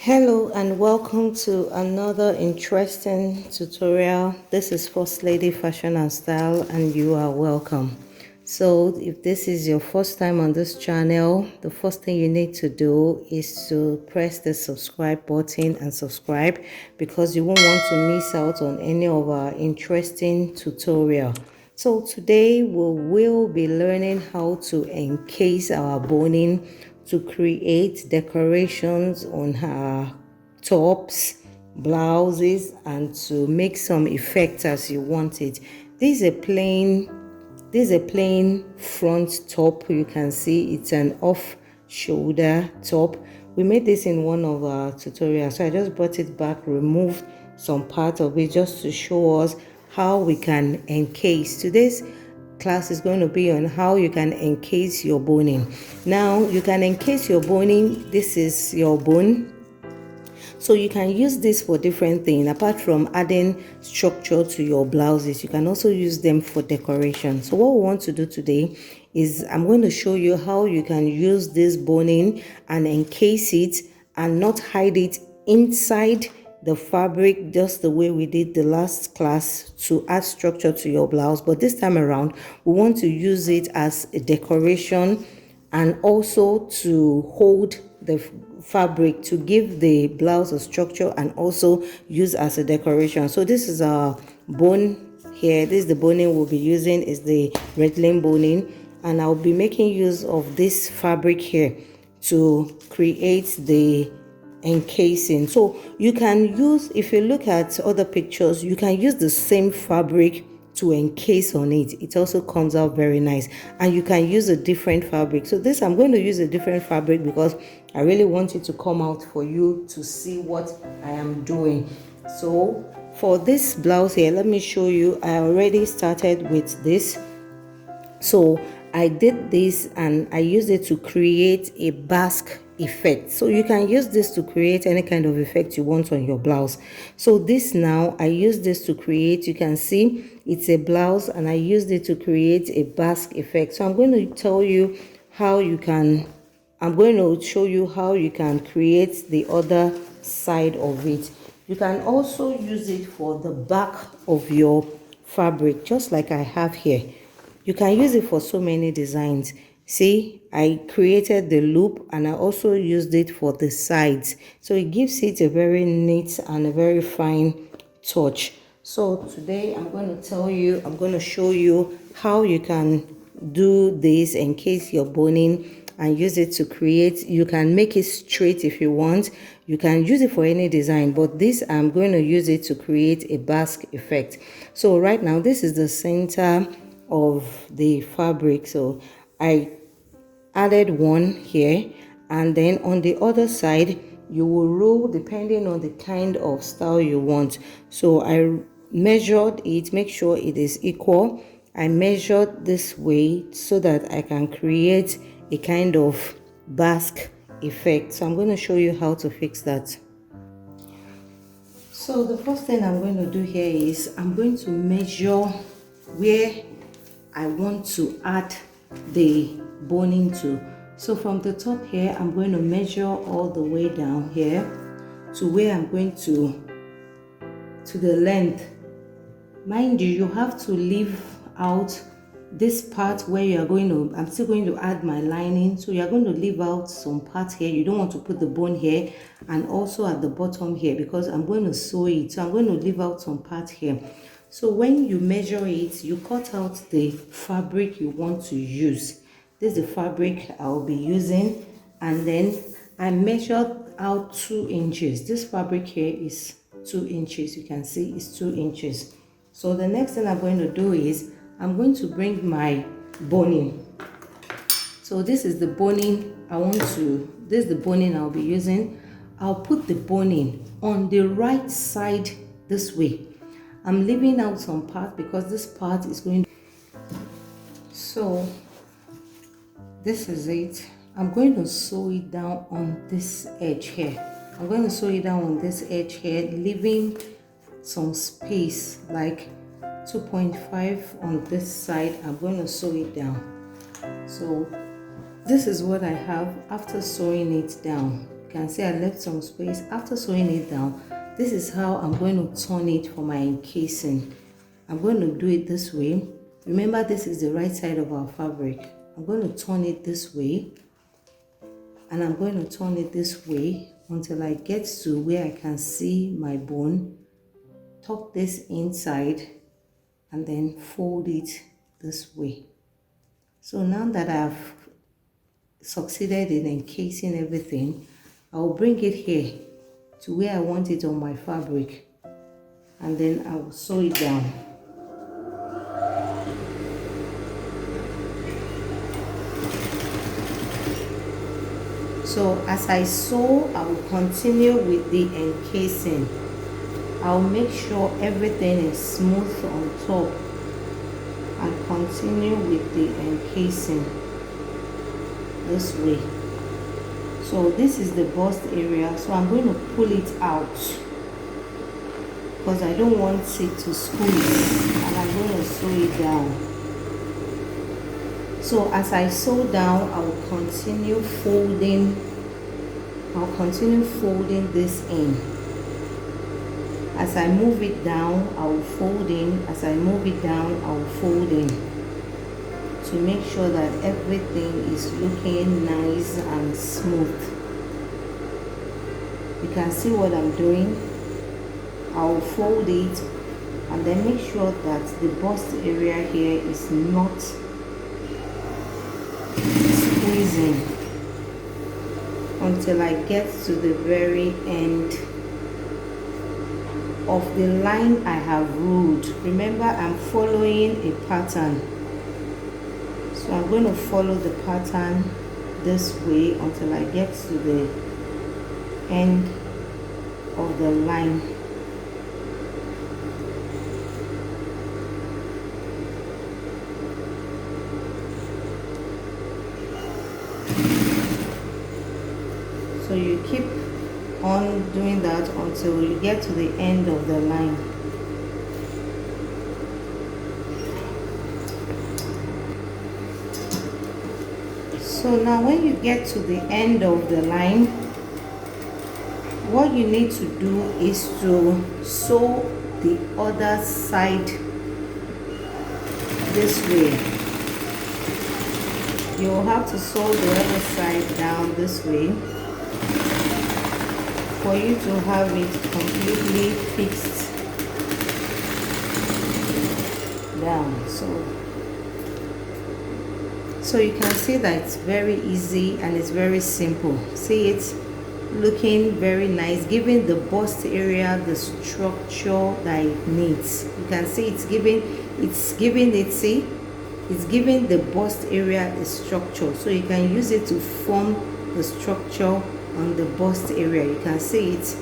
Hello and welcome to another interesting tutorial. This is Firstlady Fashion and Style and you are welcome. So if this is your first time on this channel, the first thing you need to do is to press the subscribe button and subscribe because you won't want to miss out on any of our interesting tutorial. So today we will be learning how to encase our boning to create decorations on her tops, blouses, and to make some effects as you want it. This is a plain front top. You can see it's an off shoulder top. We made this in one of our tutorials, so I just brought it back, removed some part of it just to show us how we can encase. Today's class is going to be on how you can encase your boning. Now you can encase your boning. This is your bone, so you can use this for different things. Apart from adding structure to your blouses, you can also use them for decoration. So what we want to do today is I'm going to show you how you can use this boning and encase it and not hide it inside the fabric, just the way we did the last class, to add structure to your blouse. But this time around we want to use it as a decoration and also to hold the fabric to give the blouse a structure and also use as a decoration. So this is our bone here. This is the boning we'll be using, is the redling boning, and I'll be making use of this fabric here to create the encasing. So you can use, if you look at other pictures, you can use the same fabric to encase on it. It also comes out very nice, and you can use a different fabric. So this, I'm going to use a different fabric because I really want it to come out for you to see what I am doing. So for this blouse here, let me show you. I already started with this. So I did this and I used it to create a Basque effect. So you can use this to create any kind of effect you want on your blouse. So this, now I use this to create, you can see it's a blouse and I used it to create a Basque effect. So I'm going to tell you how you can, I'm going to show you how you can create the other side of it. You can also use it for the back of your fabric, just like I have here. You can use it for so many designs. See, I created the loop and I also used it for the sides. So it gives it a very neat and a very fine touch. So today I'm going to show you how you can do this, encase your boning and use it to create. You can make it straight if you want. You can use it for any design, but this, I'm going to use it to create a Basque effect. So right now, this is the center of the fabric. So I added one here, and then on the other side you will roll depending on the kind of style you want. So I measured it, make sure it is equal. I measured this way so that I can create a kind of Basque effect. So I'm going to show you how to fix that. So the first thing I'm going to do here is I'm going to measure where I want to add the boning to. So from the top here, I'm going to measure all the way down here to where I'm going to the length. Mind you, you have to leave out this part where you are going to, I'm still going to add my lining, so you're going to leave out some part here. You don't want to put the bone here and also at the bottom here because I'm going to sew it. So I'm going to leave out some part here. So when you measure it, you cut out the fabric you want to use. This is the fabric I'll be using, and then I measured out 2 inches. This fabric here is 2 inches. You can see it's 2 inches. So the next thing I'm going to do is I'm going to bring my boning. So this is the boning this is the boning I'll be using. I'll put the boning on the right side this way. I'm leaving out some part because this part is going to, so this is it. I'm going to sew it down on this edge here. I'm going to sew it down on this edge here, leaving some space like 2.5 on this side. I'm going to sew it down. So this is what I have after sewing it down. You can see I left some space. After sewing it down, this is how I'm going to turn it for my encasing. I'm going to do it this way. Remember, this is the right side of our fabric. I'm going to turn it this way, and I'm going to turn it this way until I get to where I can see my bone. Tuck this inside and then fold it this way. So now that I've succeeded in encasing everything, I'll bring it here to where I want it on my fabric, and then I'll sew it down. So as I sew, I will continue with the encasing. I'll make sure everything is smooth on top and continue with the encasing this way. So this is the bust area, so I'm going to pull it out because I don't want it to squeeze, and I'm going to sew it down. So as I sew down, I will continue folding. I'll continue folding this in. As I move it down, I will fold in. As I move it down, I will fold in to make sure that everything is looking nice and smooth. You can see what I'm doing. I will fold it and then make sure that the bust area here is not squeezing until I get to the very end of the line I have ruled. Remember, I'm following a pattern, so I'm going to follow the pattern this way until I get to the end of the line. So you keep on doing that until you get to the end of the line. So now when you get to the end of the line, what you need to do is to sew the other side this way. You'll have to sew the other side down this way for you to have it completely fixed down. So you can see that it's very easy and it's very simple. See, it's looking very nice, giving the bust area the structure that it needs. You can see it's giving the bust area a structure, so you can use it to form the structure on the bust area. You can see it.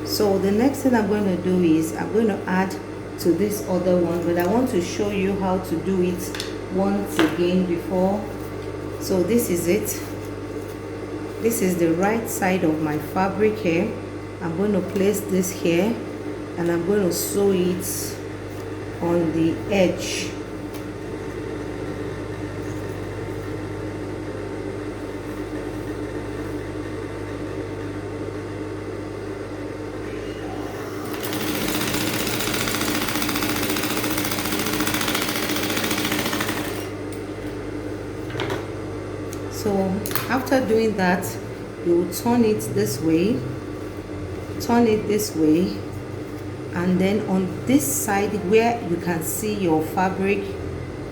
So the next thing I'm going to do is I'm going to add to this other one, but I want to show you how to do it once again before. So this is it. This is the right side of my fabric here. I'm going to place this here and I'm going to sew it on the edge. So after doing that, you will turn it this way, and then on this side where you can see your fabric,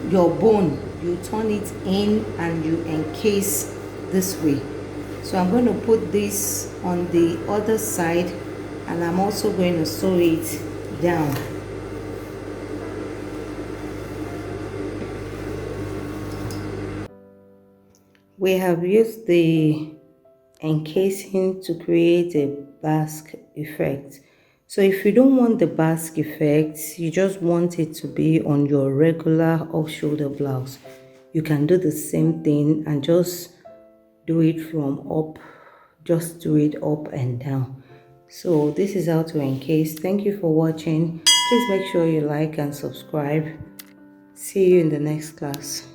your bone, you turn it in and you encase this way. So I'm going to put this on the other side, and I'm also going to sew it down. We have used the encasing to create a Basque effect. So if you don't want the Basque effect, you just want it to be on your regular off-shoulder blouse, you can do the same thing and just do it from up, just do it up and down. So this is how to encase. Thank you for watching. Please make sure you like and subscribe. See you in the next class.